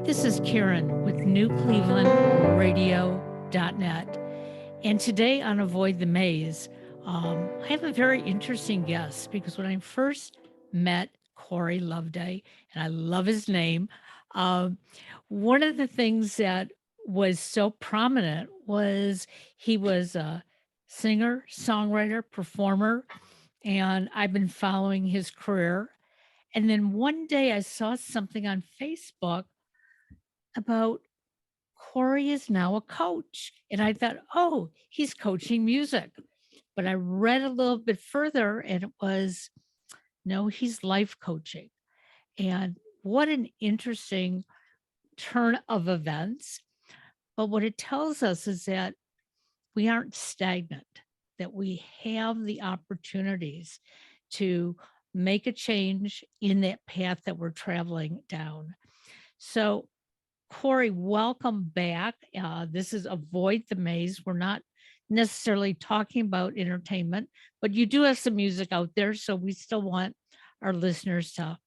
This is Karen with newclevelandradio.net. And today on Avoid the Maze, I have a very interesting guest because when I first met Corry Loveday, and I love his name, um, one of the things that was so prominent was he was a singer, songwriter, performer, and I've been following his career. And then one day I saw something on Facebook about Corey is now a coach. And I thought, oh, he's coaching music. But I read a little bit further and it was, no, he's life coaching. And what an interesting turn of events. But what it tells us is that we aren't stagnant, that we have the opportunities to make a change in that path that we're traveling down. So Corey, welcome back. This is Avoid the Maze. We're not necessarily talking about entertainment, but you do have some music out there. So we still want our listeners to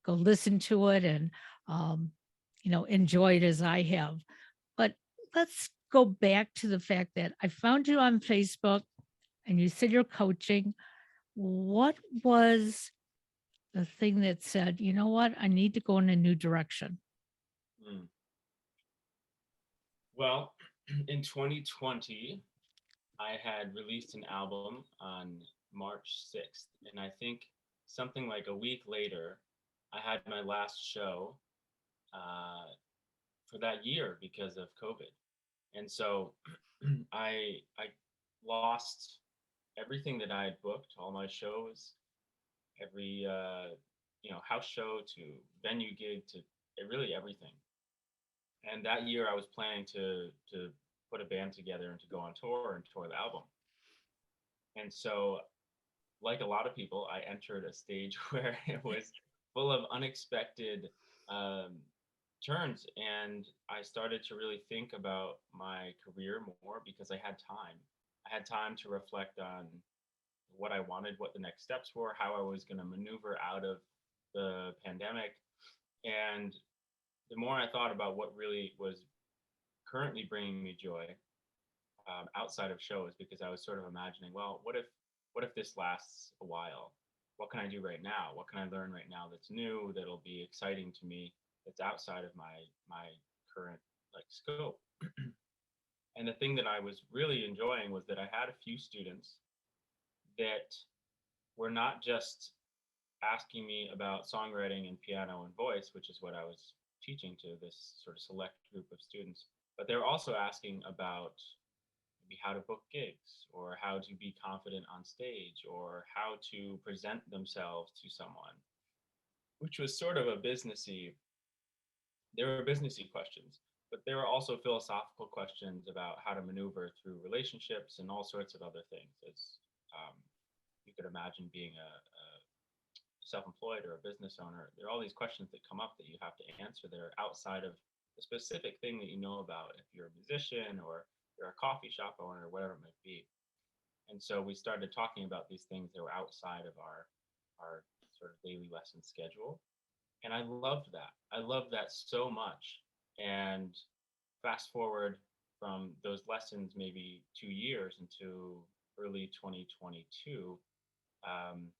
go listen to it and, um, enjoy it as I have. But let's go back to the fact that I found you on Facebook and you said you're coaching. What was the thing that said, you know what, I need to go in a new direction? Mm. Well, in 2020, I had released an album on March 6th, and I think something like a week later, I had my last show uh, for that year because of COVID. And so I lost everything that I had booked, all my shows, every house show to venue gig to really everything. And that year I was planning to put a band together and to go on tour and tour the album. And so, like a lot of people, I entered a stage where it was full of unexpected um, turns, and I started to really think about my career more because I had time. I had time to reflect on what I wanted, what the next steps were, how I was going to maneuver out of the pandemic. And the more I thought about what really was currently bringing me joy outside of shows, because I was sort of imagining, well, what if this lasts a while? What can I do right now? What can I learn right now that's new, that'll be exciting to me, that's outside of my current like scope? And the thing that I was really enjoying was that I had a few students that were not just asking me about songwriting and piano and voice, which is what I was teaching to this sort of select group of students, but they were also asking about maybe how to book gigs or how to be confident on stage or how to present themselves to someone, which was sort of a businessy, there were businessy questions, but there were also philosophical questions about how to maneuver through relationships and all sorts of other things. As um, you could imagine being a self-employed or a business owner, there are all these questions that come up that you have to answer that are outside of the specific thing that you know about if you're a musician or you're a coffee shop owner or whatever it might be. And so we started talking about these things that were outside of our sort of daily lesson schedule. And I loved that. I loved that so much. And fast forward from those lessons maybe 2 years into early 2022, um,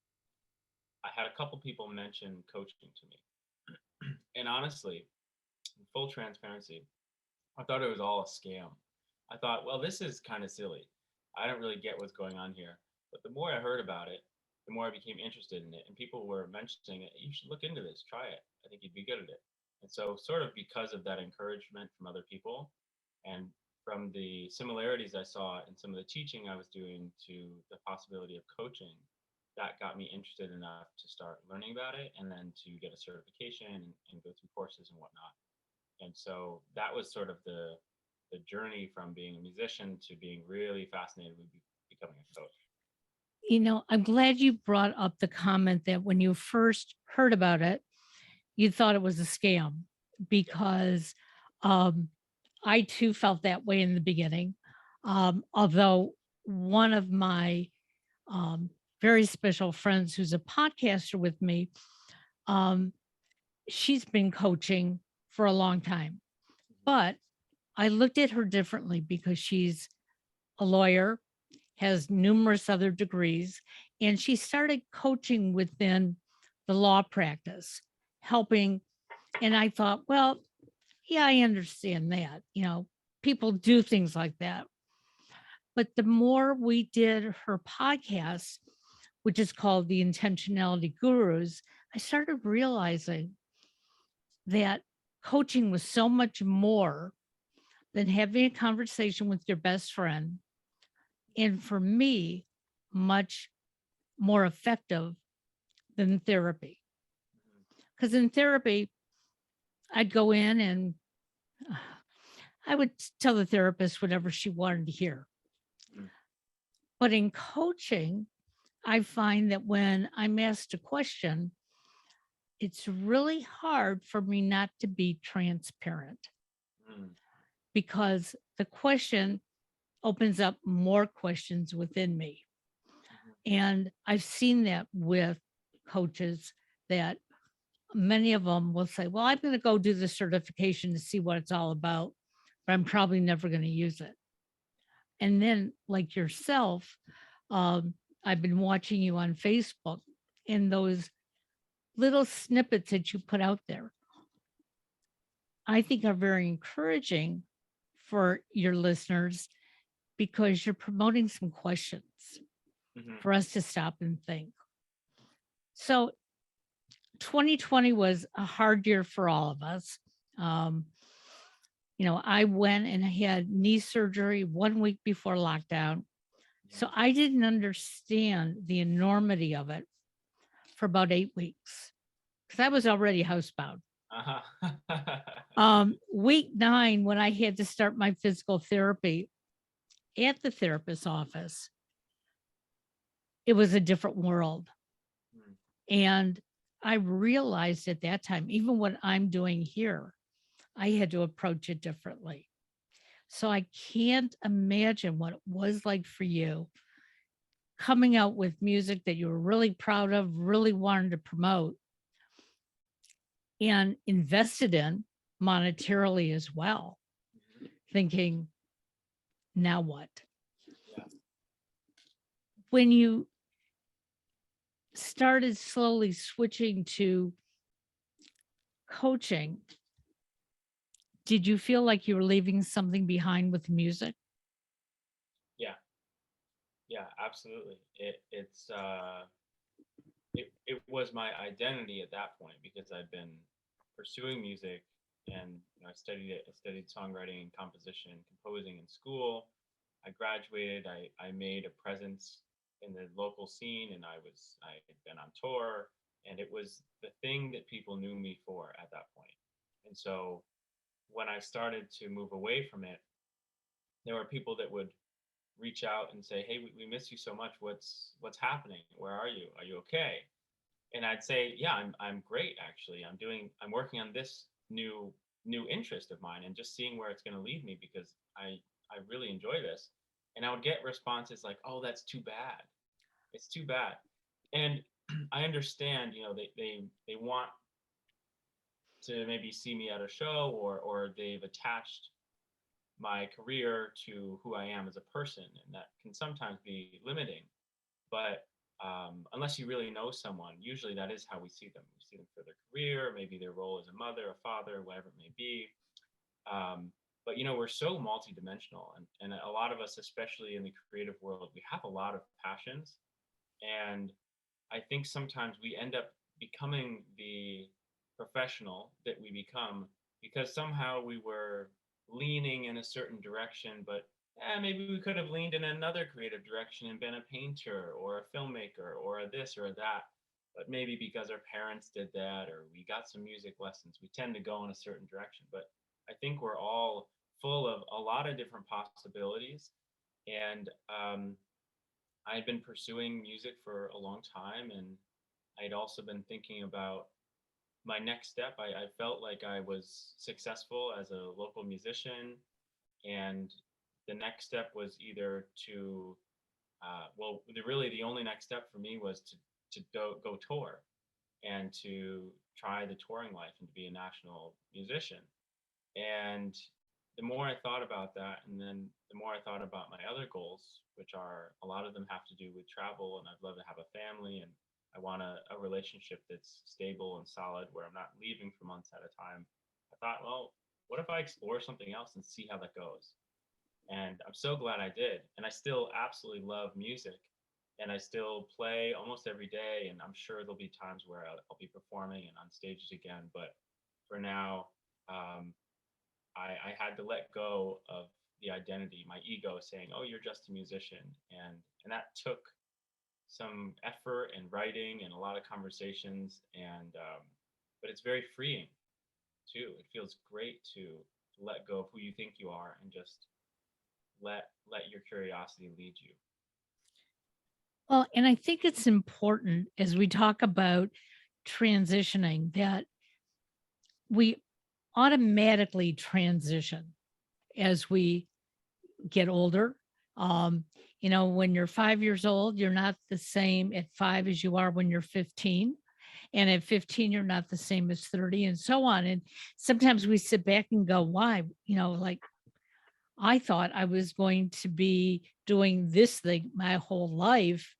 I had a couple people mention coaching to me. And honestly, in full transparency, I thought it was all a scam. I thought, well, this is kind of silly. I don't really get what's going on here. But the more I heard about it, the more I became interested in it. And people were mentioning it. You should look into this, try it. I think you'd be good at it. And so, sort of because of that encouragement from other people and from the similarities I saw in some of the teaching I was doing to the possibility of coaching, that got me interested enough to start learning about it and then to get a certification and go through courses and whatnot. And so that was sort of the journey from being a musician to being really fascinated with becoming a coach. I'm glad you brought up the comment that when you first heard about it, you thought it was a scam because um, I too felt that way in the beginning. Although one of my um, very special friends who's a podcaster with me, um, she's been coaching for a long time. But I looked at her differently because she's a lawyer, has numerous other degrees, and she started coaching within the law practice, helping. And I thought, well, yeah, I understand that. People do things like that. But the more we did her podcast, which is called The Intentionality Gurus, I started realizing that coaching was so much more than having a conversation with your best friend. And for me, much more effective than therapy. Because in therapy, I'd go in and I would tell the therapist whatever she wanted to hear. But in coaching, I find that when I'm asked a question, it's really hard for me not to be transparent Mm. because the question opens up more questions within me. And I've seen that with coaches that many of them will say, well, I'm going to go do the certification to see what it's all about, but I'm probably never going to use it. And then, like yourself, um, I've been watching you on Facebook and those little snippets that you put out there, I think are very encouraging for your listeners because you're promoting some questions Mhm. for us to stop and think. So 2020 was a hard year for all of us. Um, I went and had knee surgery 1 week before lockdown. So I didn't understand the enormity of it for about 8 weeks because I was already housebound. Uh-huh. Week 9, when I had to start my physical therapy at the therapist's office, it was a different world. Mm. And I realized at that time, even what I'm doing here, I had to approach it differently. So I can't imagine what it was like for you coming out with music that you were really proud of, really wanted to promote, and invested in monetarily as well, Mhm. thinking, now what? Yeah. When you started slowly switching to coaching, did you feel like you were leaving something behind with music? Yeah. Yeah, absolutely. It was my identity at that point because I'd been pursuing music and I studied it. I studied songwriting and composition and composing in school. I graduated. I made a presence in the local scene, and I had been on tour, and it was the thing that people knew me for at that point. And so when I started to move away from it, there were people that would reach out and say, "Hey, we miss you so much. What's happening? Where are you? Are you okay?" And I'd say, "Yeah, I'm great actually. I'm working on this new interest of mine and just seeing where it's going to lead me because I really enjoy this." And I would get responses like, "Oh, that's too bad. It's too bad." And I understand, they want to maybe see me at a show, or they've attached my career to who I am as a person, and that can sometimes be limiting. But unless you really know someone, usually that is how we see them. We see them for their career, maybe their role as a mother, a father, whatever it may be. But we're so multidimensional, and a lot of us, especially in the creative world, we have a lot of passions, and I think sometimes we end up becoming the professional that we become because somehow we were leaning in a certain direction, but maybe we could have leaned in another creative direction and been a painter or a filmmaker or a this or a that. But maybe because our parents did that or we got some music lessons, we tend to go in a certain direction. But I think we're all full of a lot of different possibilities. And I had been pursuing music for a long time, and I'd also been thinking about my next step. I felt like I was successful as a local musician, and the next step was either to, well, really the only next step for me was to go tour. and to try the touring life and to be a national musician. And the more I thought about that, and then the more I thought about my other goals, which are a lot of them have to do with travel, and I'd love to have a family, and I want a relationship that's stable and solid where I'm not leaving for months at a time. I thought, well, what if I explore something else and see how that goes? And I'm so glad I did. And I still absolutely love music, and I still play almost every day. And I'm sure there'll be times where I'll be performing and on stages again. But for now, um, I had to let go of the identity, my ego saying, "Oh, you're just a musician," and that took some effort and writing and a lot of conversations. And but it's very freeing too. It feels great to let go of who you think you are and just let your curiosity lead you. Well, and I think it's important as we talk about transitioning that we automatically transition as we get older. Um, when you're 5 years old, you're not the same at five as you are when you're 15. And at 15, you're not the same as 30, and so on. And sometimes we sit back and go, why? Like I thought I was going to be doing this thing my whole life.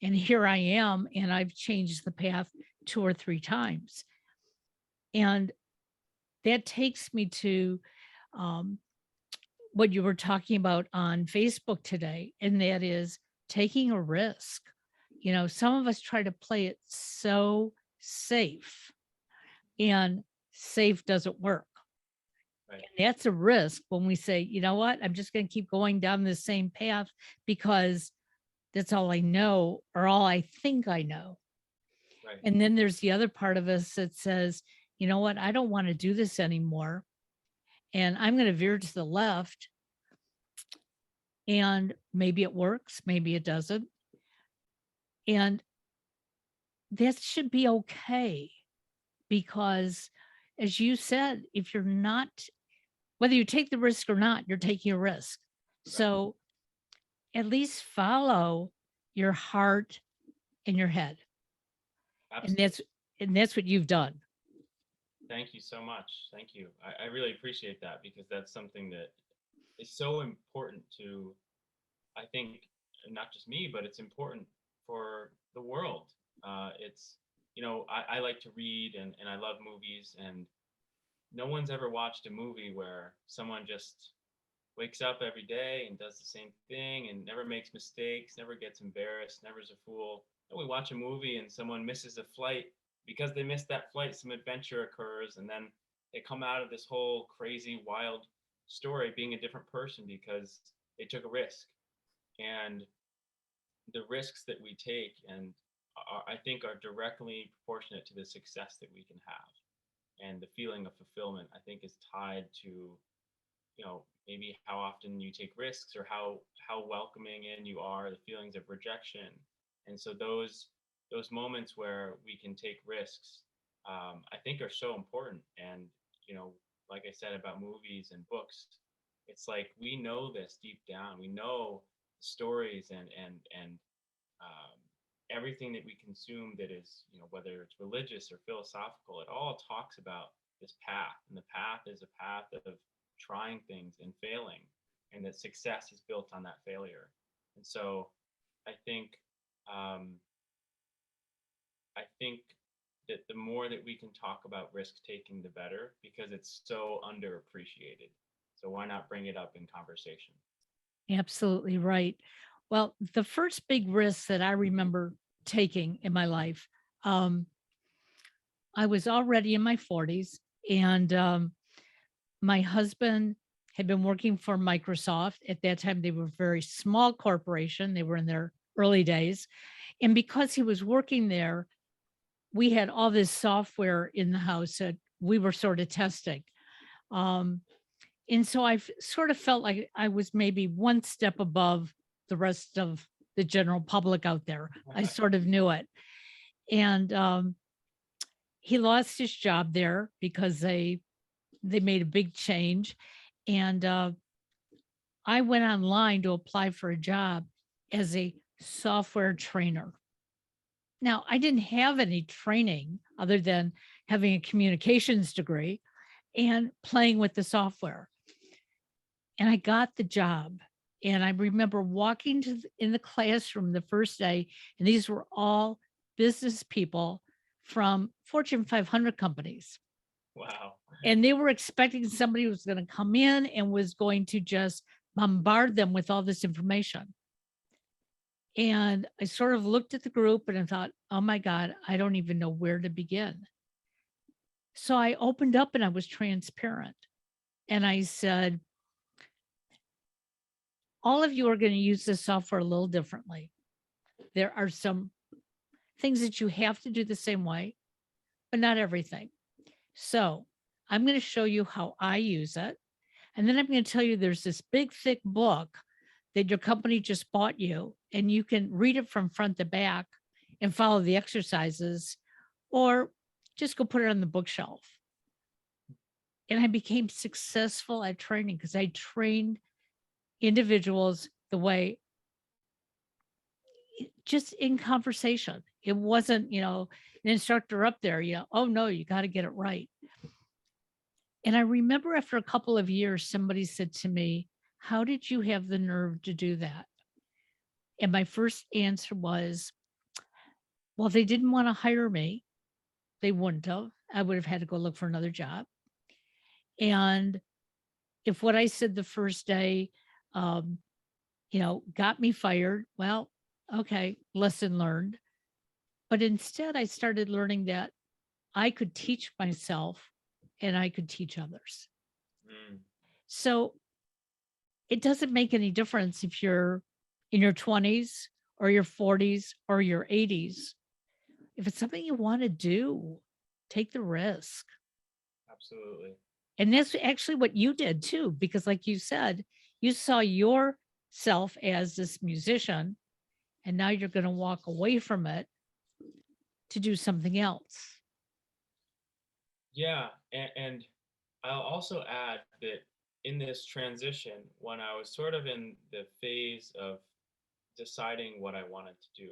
And here I am, and I've changed the path two or three times. And that takes me to um, what you were talking about on Facebook today, and that is taking a risk. Some of us try to play it so safe, and safe doesn't work. Right, And that's a risk when we say, you know what, I'm just going to keep going down the same path because that's all I know or all I think I know. right, And then there's the other part of us that says, you know what, I don't want to do this anymore. And I'm going to veer to the left. And maybe it works, maybe it doesn't. And that should be okay because, as you said, if you're not, whether you take the risk or not, you're taking a risk. right. So at least follow your heart and your head. And Absolutely. that's what you've done. Thank you so much. Thank you. I really appreciate that because that's something that is so important to, I think, not just me, but it's important for the world. I like to read and I love movies, and no one's ever watched a movie where someone just wakes up every day and does the same thing and never makes mistakes, never gets embarrassed, never is a fool. And we watch a movie and someone misses a flight. Because they missed that flight, some adventure occurs, and then they come out of this whole crazy, wild story being a different person because they took a risk. And the risks that we take I think are directly proportionate to the success that we can have. And the feeling of fulfillment, I think, is tied to maybe how often you take risks or how welcoming in you are, the feelings of rejection. And so those moments where we can take risks, I think, are so important. And like I said about movies and books, it's like we know this deep down. We know stories and um, everything that we consume that is, whether it's religious or philosophical, it all talks about this path. And the path is a path of trying things and failing, and that success is built on that failure. And so I think um, I think that the more that we can talk about risk taking, the better, because it's so underappreciated. So why not bring it up in conversation? Absolutely right. Well, the first big risk that I remember taking in my life, um, I was already in my 40s, and my husband had been working for Microsoft. At that time, they were a very small corporation. They were in their early days. And because he was working there, we had all this software in the house that we were sort of testing. Um, and so sort of felt like I was maybe one step above the rest of the general public out there. I sort of knew it. And he lost his job there because they made a big change. And I went online to apply for a job as a software trainer. Now, I didn't have any training. other than having a communications degree and playing with the software. And I got the job. And I remember walking in the classroom the first day, and these were all business people from Fortune 500 companies. Wow. And they were expecting somebody who was going to come in and was going to just bombard them with all this information. And I sort of looked at the group and I thought, oh my God, I don't even know where to begin. So I opened up and I was transparent. And I said, all of you are going to use this software a little differently. There are some things that you have to do the same way, but not everything. So I'm going to show you how I use it. And then I'm going to tell you there's this big, thick book that your company just bought you, and you can read it from front to back and follow the exercises, or just go put it on the bookshelf. And I became successful at training because I trained individuals the way, just in conversation. It wasn't, an instructor up there, oh no, you got to get it right. And I remember after a couple of years, somebody said to me, how did you have the nerve to do that? And my first answer was, well, they didn't want to hire me. They wouldn't have. I would have had to go look for another job. And if what I said the first day, um, got me fired, well, okay, lesson learned. But instead, I started learning that I could teach myself and I could teach others. Mm. So it doesn't make any difference if you're in your 20s or your 40s or your 80s. If it's something you want to do, take the risk. Absolutely. And that's actually what you did too, because like you said, you saw yourself as this musician, and now you're going to walk away from it to do something else. Yeah, and I'll also add that in this transition, when I was sort of in the phase of deciding what I wanted to do,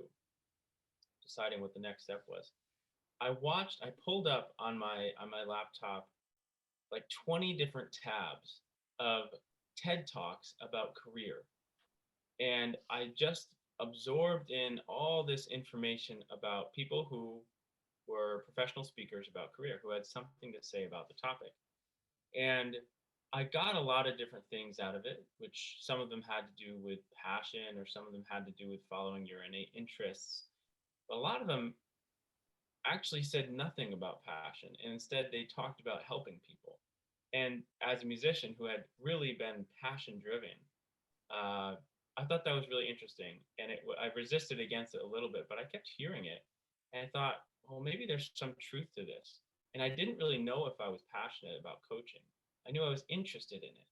deciding what the next step was, I pulled up on my laptop like 20 different tabs of TED Talks about career. And I just absorbed in all this information about people who were professional speakers about career, who had something to say about the topic. And I got a lot of different things out of it, which some of them had to do with passion, or some of them had to do with following your innate interests. But a lot of them actually said nothing about passion, and instead they talked about helping people. And as a musician who had really been passion driven, uh, I thought that was really interesting, and I resisted against it a little bit, but I kept hearing it, and I thought, well, maybe there's some truth to this. And I didn't really know if I was passionate about coaching. I knew I was interested in it,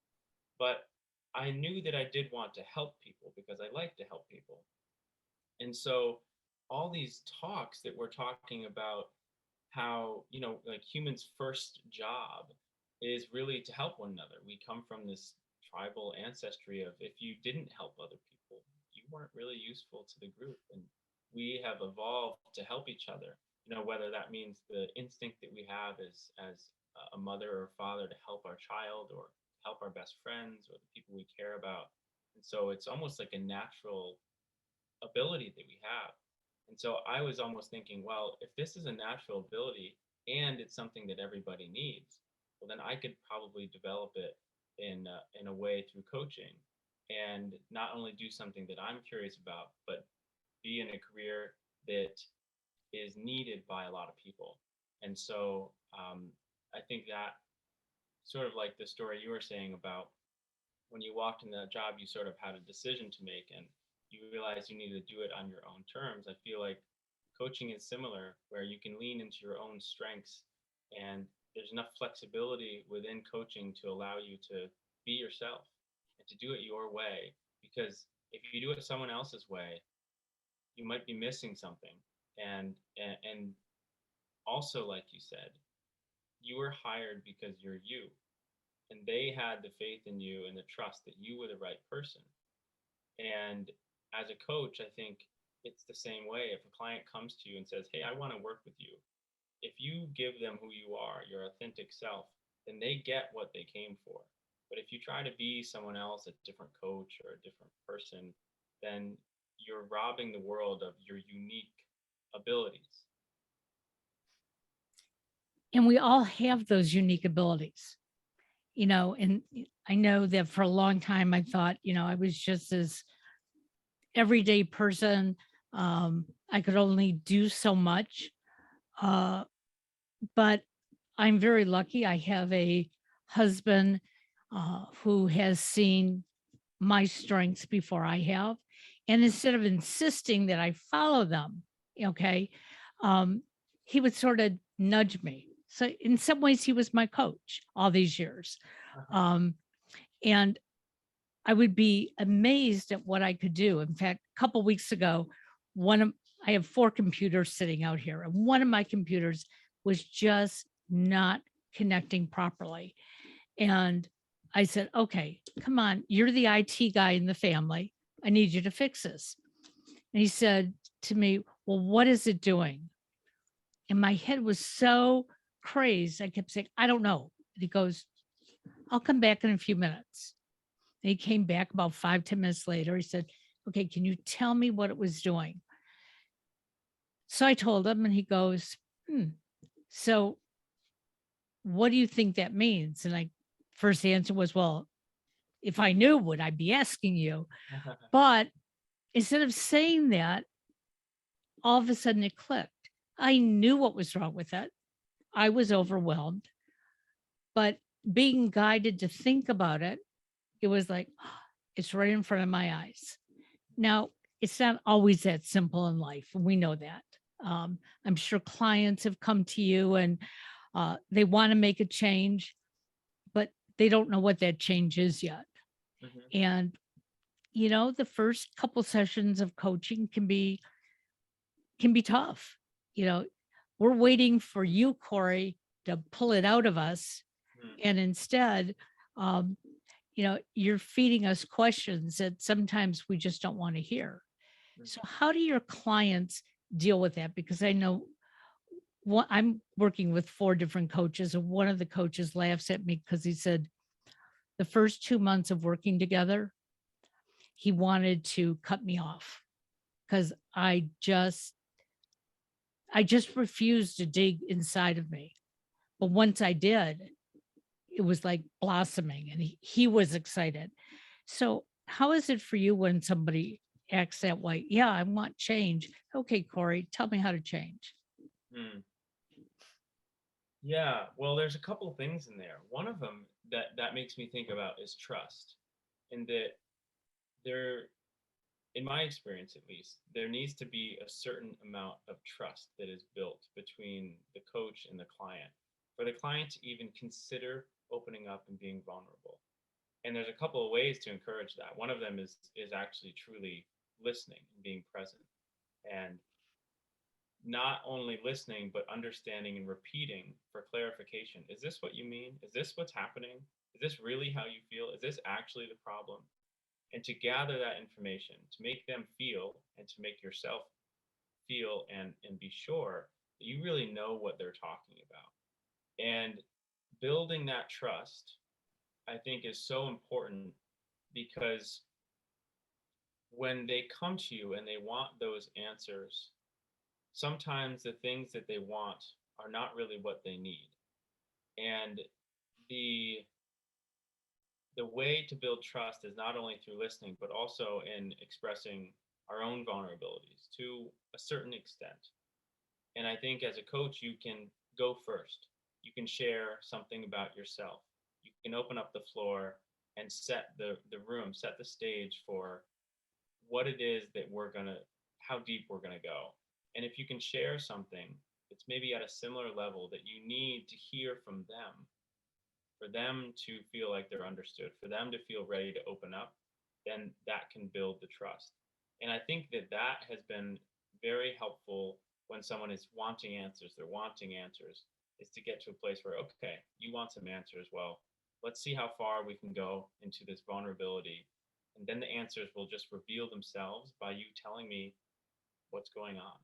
but I knew that I did want to help people because I like to help people. And so all these talks that we're talking about how, like humans' first job is really to help one another. We come from this tribal ancestry of if you didn't help other people, you weren't really useful to the group. And we have evolved to help each other. Whether that means the instinct that we have as a mother or father to help our child, or help our best friends or the people we care about. And so it's almost like a natural ability that we have. And so I was almost thinking, well, if this is a natural ability and it's something that everybody needs, well, then I could probably develop it in a way through coaching, and not only do something that I'm curious about, but be in a career that is needed by a lot of people. And so I think that sort of like the story you were saying about when you walked in that job, you sort of had a decision to make, and you realized you needed to do it on your own terms. I feel like coaching is similar, where you can lean into your own strengths, and there's enough flexibility within coaching to allow you to be yourself and to do it your way. Because if you do it someone else's way, you might be missing something. And also, like you said, you were hired because you're you, and they had the faith in you and the trust that you were the right person. And as a coach, I think it's the same way. If a client comes to you and says, hey, I want to work with you, if you give them who you are, your authentic self, then they get what they came for. But if you try to be someone else, a different coach or a different person, then you're robbing the world of your unique abilities. And we all have those unique abilities, and I know that for a long time I thought, I was just this everyday person. I could only do so much. Uh, but I'm very lucky. I have a husband who has seen my strengths before I have. And instead of insisting that I follow them, okay, um, he would sort of nudge me. So in some ways, he was my coach all these years. Um, and I would be amazed at what I could do. In fact, a couple weeks ago, one of I have 4 computers sitting out here, and one of my computers was just not connecting properly. And I said, "Okay, come on, you're the IT guy in the family. I need you to fix this." And he said to me, "Well, what is it doing?" And my head was so crazed. I kept saying, "I don't know." And he goes, "I'll come back in a few minutes." And he came back about 5, 10 minutes later. He said, "Okay, can you tell me what it was doing?" So I told him, and he goes, So what do you think that means? And I first answer was, "Well, if I knew, would I be asking you?" But instead of saying that, all of a sudden it clicked. I knew what was wrong with it. I was overwhelmed, but being guided to think about it, it was like, it's right in front of my eyes. Now, it's not always that simple in life. We know that. I'm sure clients have come to you and they want to make a change, but they don't know what that change is yet. Mhm. And, the first couple sessions of coaching can be tough. You know, we're waiting for you, Corey, to pull it out of us. Mhm. And instead, um, you're feeding us questions that sometimes we just don't want to hear. So, Mhm. how do your clients deal with that? Because I know I'm working with 4 different coaches, and one of the coaches laughs at me because he said the first 2 months of working together, he wanted to cut me off because I just refused to dig inside of me. But once I did, it was like blossoming, and he was excited. So, how is it for you when somebody acts that way? Yeah, I want change. Okay, Corey, tell me how to change. Mm. Yeah, well, there's a couple things in there. One of them that makes me think about is trust, in that there, in my experience at least, there needs to be a certain amount of trust that is built between the coach and the client for the client to even consider opening up and being vulnerable. And there's a couple of ways to encourage that. One of them is actually truly listening and being present, and not only listening but understanding and repeating for clarification. Is this what you mean? Is this what's happening? Is this really how you feel? Is this actually the problem? And to gather that information, to make them feel and to make yourself feel, and be sure that you really know what they're talking about. And building that trust, I think, is so important, because when they come to you and they want those answers, sometimes the things that they want are not really what they need. And the the way to build trust is not only through listening, but also in expressing our own vulnerabilities to a certain extent. And I think as a coach, you can go first. You can share something about yourself. You can open up the floor and set the room, set the stage for what it is that how deep we're gonna go. And if you can share something that's maybe at a similar level that you need to hear from them, for them to feel like they're understood, for them to feel ready to open up, then that can build the trust. And I think that has been very helpful when someone is wanting answers, they're wanting answers, is to get to a place where, okay, you want some answers. Well, let's see how far we can go into this vulnerability. And then the answers will just reveal themselves by you telling me what's going on.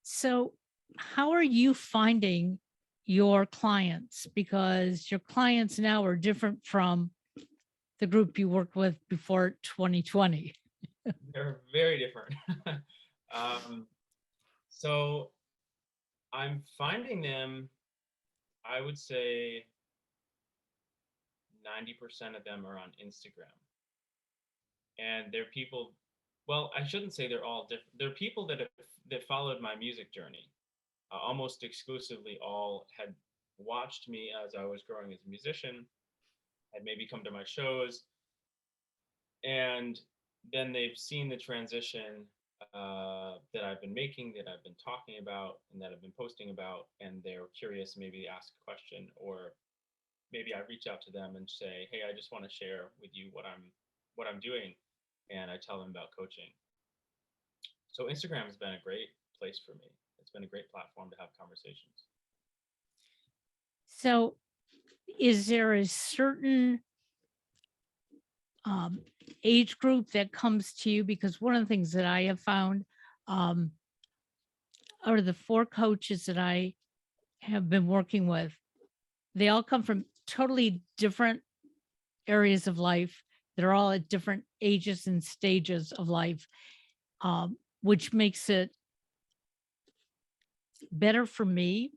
So, how are you finding your clients? Because your clients now are different from the group you worked with before 2020. They're very different. um, so I'm finding them, I would say 90% of them are on Instagram. And they're people, well, I shouldn't say they're all different. They're people that followed my music journey. Almost exclusively all had watched me as I was growing as a musician, had maybe come to my shows, and then they've seen the transition that I've been making, that I've been talking about, and that I've been posting about, and they're curious, maybe ask a question, or maybe I reach out to them and say, "Hey, I just want to share with you what I'm doing," and I tell them about coaching. So Instagram has been a great place for me. It's been a great platform to have conversations. So, is there a certain um, age group that comes to you? Because one of the things that I have found um, out of the four coaches that I have been working with, they all come from totally different areas of life. They're all at different ages and stages of life, which makes it better for me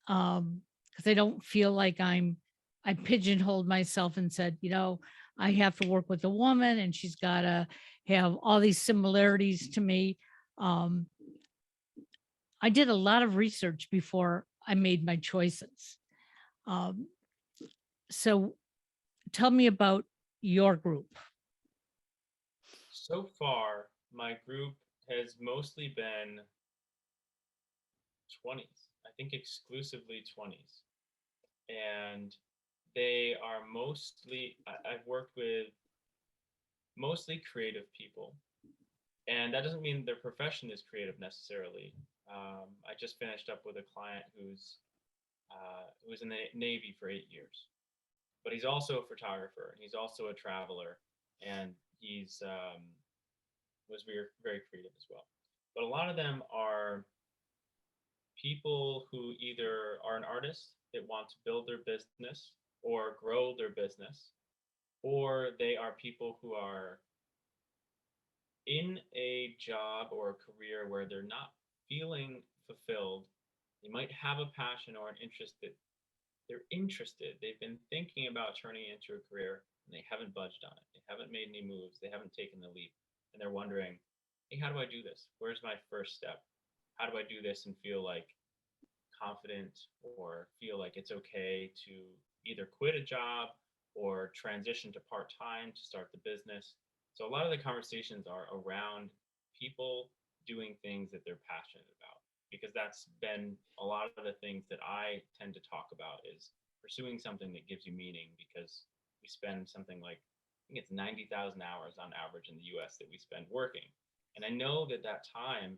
because I don't feel like I pigeonholed myself and said, I have to work with a woman and she's got to have all these similarities to me. Um, I did a lot of research before I made my choices. Um, so tell me about your group. So far, my group has mostly been 20s. I think exclusively 20s. And they are mostly, I've worked with mostly creative people. And that doesn't mean their profession is creative necessarily. I just finished up with a client who was in the Navy for 8 years, but he's also a photographer and he's also a traveler, and he's was very very creative as well. But a lot of them are people who either are an artist that want to build their business or grow their business, or they are people who are in a job or a career where they're not feeling fulfilled. They might have a passion or an interest that they're interested. They've been thinking about turning it into a career and they haven't budged on it. They haven't made any moves. They haven't taken the leap. And they're wondering, hey, how do I do this? Where's my first step? How do I do this and feel like confident or feel like it's okay to either quit a job or transition to part time to start the business? So a lot of the conversations are around people doing things that they're passionate about, because that's been a lot of the things that I tend to talk about is pursuing something that gives you meaning, because we spend something like, I think it's 90,000 hours on average in the US that we spend working. And I know that that time,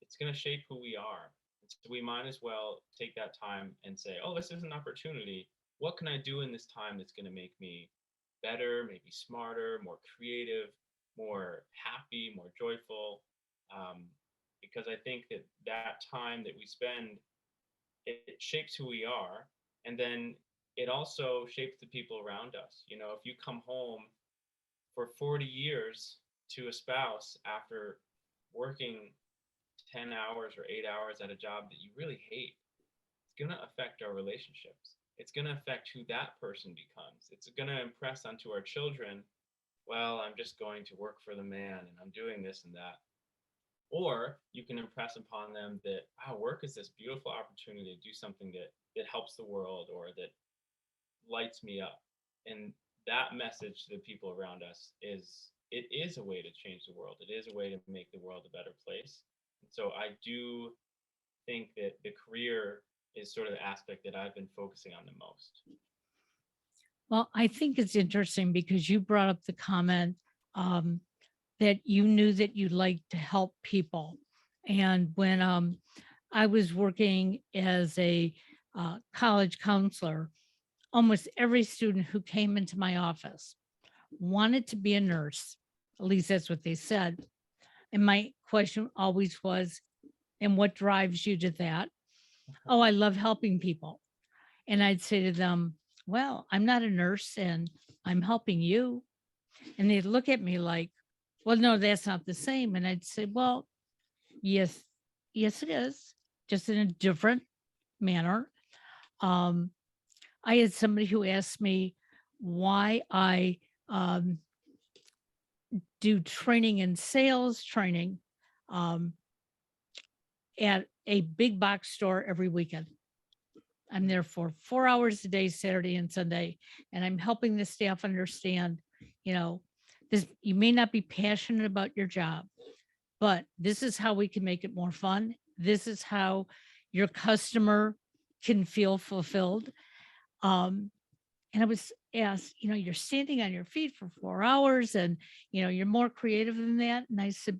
it's going to shape who we are. So we might as well take that time and say, oh, this is an opportunity. What can I do in this time that's going to make me better, maybe smarter, more creative, more happy, more joyful? Um, because I think that that time that we spend, it shapes who we are. And then it also shapes the people around us. You know, if you come home for 40 years to a spouse after working 10 hours or 8 hours at a job that you really hate, it's going to affect our relationships. It's going to affect who that person becomes. It's going to impress onto our children, well, I'm just going to work for the man and I'm doing this and that. Or you can impress upon them that, wow, work is this beautiful opportunity to do something that helps the world or that lights me up. And that message to the people around us is, it is a way to change the world. It is a way to make the world a better place. And so I do think that the career is sort of the aspect that I've been focusing on the most. Well, I think it's interesting because you brought up the comment um, that you knew that you liked to help people. And when I was working as a college counselor, almost every student who came into my office wanted to be a nurse. At least that's what they said. And my question always was, and what drives you to that? Oh, I love helping people. And I'd say to them, well, I'm not a nurse and I'm helping you. And they'd look at me like, well, no, that's not the same. And I'd say, well, yes, yes, it is, just in a different manner. Um, I had somebody who asked me why I um, do training and sales training um, at a big box store every weekend. I'm there for 4 hours a day, Saturday and Sunday, and I'm helping the staff understand, you know, this, you may not be passionate about your job, but this is how we can make it more fun. This is how your customer can feel fulfilled. Um, and I was asked, you're standing on your feet for 4 hours and, you're more creative than that. And I said,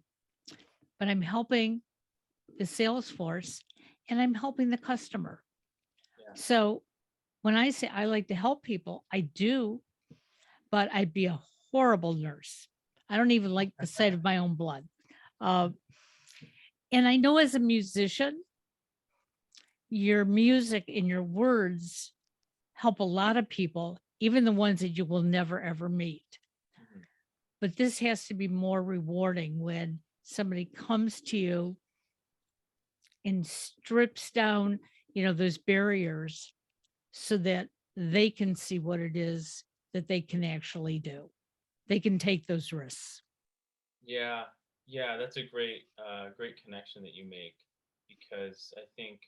but I'm helping the sales force and I'm helping the customer. Yeah. So when I say I like to help people, I do, but I'd be a horrible nurse. I don't even like the sight of my own blood. Uh, and I know as a musician, your music and your words help a lot of people, even the ones that you will never ever meet. Mhm. But this has to be more rewarding when somebody comes to you and strips down, those barriers so that they can see what it is that they can actually do. They can take those risks. Yeah, yeah, that's a great connection that you make because I think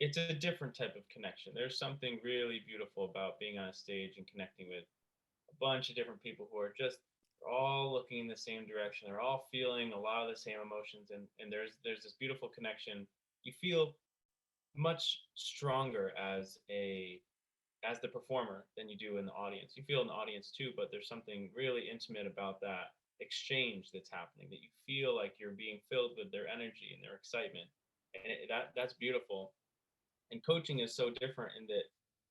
it's a different type of connection. There's something really beautiful about being on a stage and connecting with a bunch of different people who are just all looking in the same direction. They're all feeling a lot of the same emotions, and there's this beautiful connection. You feel much stronger as the performer than you do in the audience. You feel in the audience too, but there's something really intimate about that exchange that's happening, that you feel like you're being filled with their energy and their excitement. And that's beautiful. And coaching is so different in that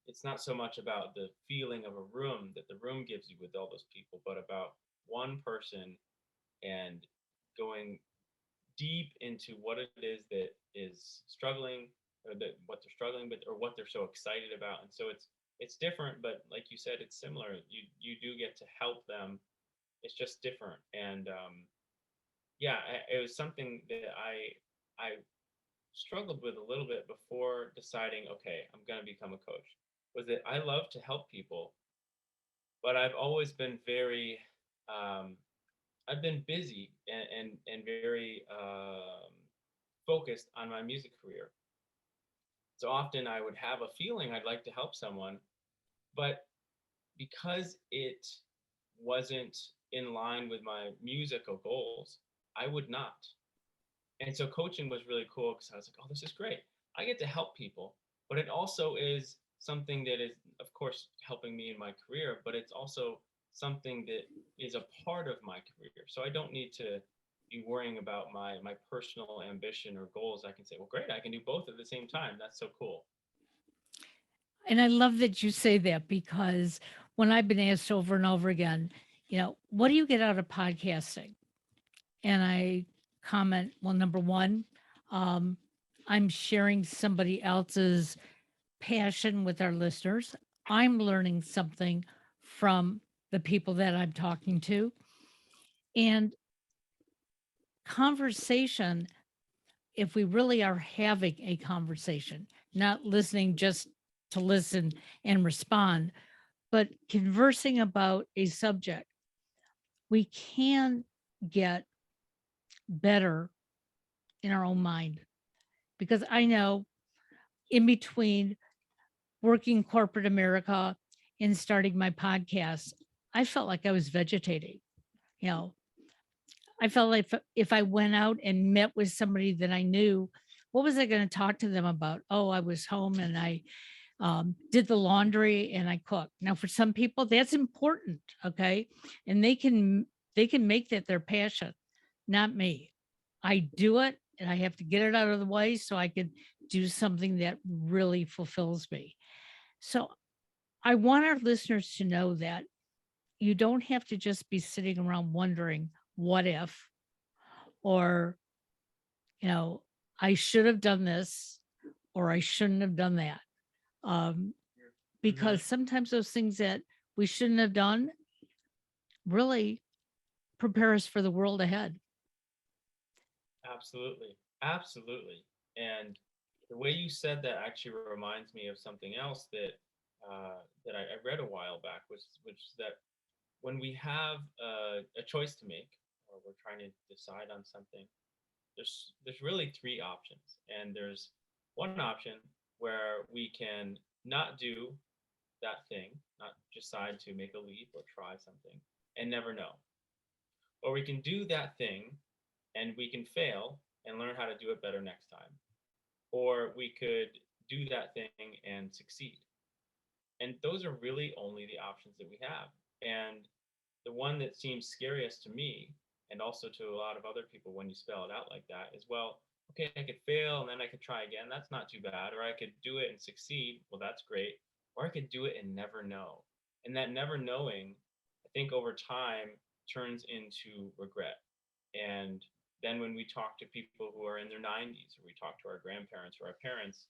it's not so much about the feeling of a room that the room gives you with all those people, but about one person and going deep into what it is that is struggling or that what they're struggling with or what they're so excited about. And so it's different, but like you said, it's similar. You do get to help them. It's just different. And yeah, it was something that I struggled with a little bit before deciding, okay, I'm going to become a coach. Was that I love to help people, but I've always been very um, I've been busy and very focused on my music career. So often I would have a feeling I'd like to help someone, but because it wasn't in line with my musical goals, I would not. And so coaching was really cool because I was like, oh, this is great. I get to help people, but it also is something that is, of course, helping me in my career, but it's also something that is a part of my career. So I don't need to be worrying about my personal ambition or goals. I can say, well, great, I can do both at the same time. That's so cool. And I love that you say that because when I've been asked over and over again, what do you get out of podcasting? And I comment, well, number one, um, I'm sharing somebody else's passion with our listeners. I'm learning something from the people that I'm talking to. And conversation, if we really are having a conversation, not listening just to listen and respond, but conversing about a subject, we can get better in our own mind. Because I know in between working corporate America and starting my podcast, I felt like I was vegetating. You know, I felt like if I went out and met with somebody that I knew, what was I going to talk to them about? Oh, I was home and I did the laundry and I cooked. Now, for some people, that's important, okay, and they can make that their passion. Not me. I do it, and I have to get it out of the way so I can do something that really fulfills me. So I want our listeners to know that you don't have to just be sitting around wondering what if or, you know, I should have done this or I shouldn't have done that. Um, Hmm. because sometimes those things that we shouldn't have done really prepare us for the world ahead. Absolutely. Absolutely. And the way you said that actually reminds me of something else that I read a while back, which is that when we have a choice to make, or we're trying to decide on something, there's really three options. And there's one option where we can not do that thing, not decide to make a leap or try something and never know. Or we can do that thing and we can fail and learn how to do it better next time. Or we could do that thing and succeed. And those are really only the options that we have. And the one that seems scariest to me, and also to a lot of other people when you spell it out like that, is, well, okay, I could fail and then I could try again. That's not too bad. Or I could do it and succeed. Well, that's great. Or I could do it and never know. And that never knowing, I think over time turns into regret. And then when we talk to people who are in their 90s, or we talk to our grandparents or our parents,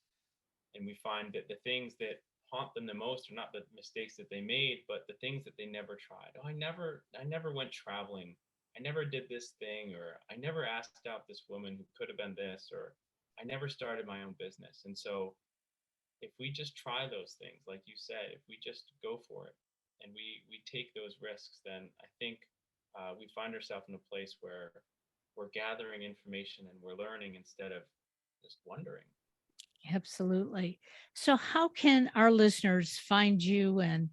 and we find that the things that haunt them the most are not the mistakes that they made, but the things that they never tried. Oh, I never went traveling. I never did this thing, or I never asked out this woman who could have been this, or I never started my own business. And so if we just try those things, like you said, if we just go for it and we take those risks, then I think we find ourselves in a place where we're gathering information and we're learning instead of just wondering. Absolutely. So, how can our listeners find you and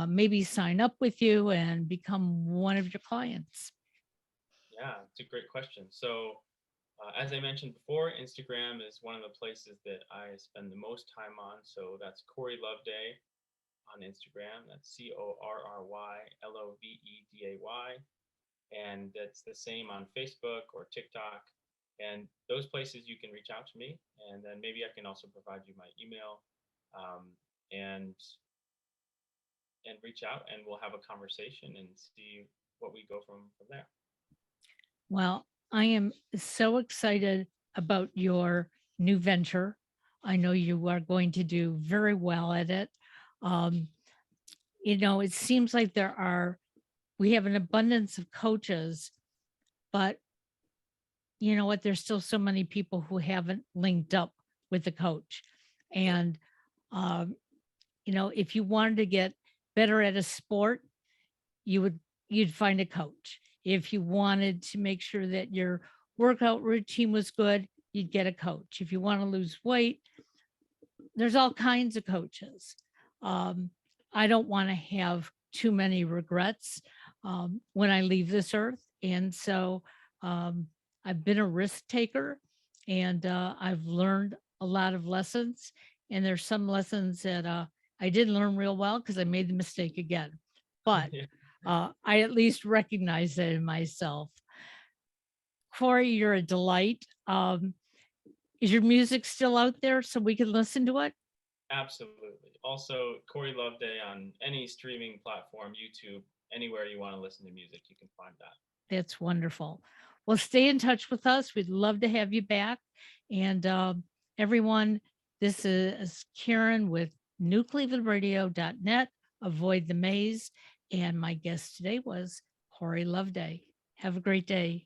maybe sign up with you and become one of your clients? Yeah, it's a great question. So, as I mentioned before, Instagram is one of the places that I spend the most time on. So that's Corey Loveday on Instagram. That's CorryLoveday. And that's the same on Facebook or TikTok. And those places you can reach out to me. And then maybe I can also provide you my email, um, and reach out and we'll have a conversation and see what we go from there. Well, I am so excited about your new venture. I know you are going to do very well at it. Um, it seems like we have an abundance of coaches, but you know what? There's still so many people who haven't linked up with the coach. Yep. And, um, if you wanted to get better at a sport, you would you'd find a coach. If you wanted to make sure that your workout routine was good, you'd get a coach. If you want to lose weight, there's all kinds of coaches. Um, I don't want to have too many regrets when I leave this earth. And so um, I've been a risk taker and I've learned a lot of lessons. And there's some lessons that I didn't learn real well because I made the mistake again. But Yeah, I at least recognize that in myself. Corey, you're a delight. Is your music still out there so we can listen to it? absolutely. Also, Corey Loveday on any streaming platform, YouTube, anywhere you want to listen to music, you can find that. That's wonderful. Well, stay in touch with us. We'd love to have you back. And everyone, this is Karen with newclevelandradio.net. Avoid the maze. And my guest today was Corey Loveday. Have a great day.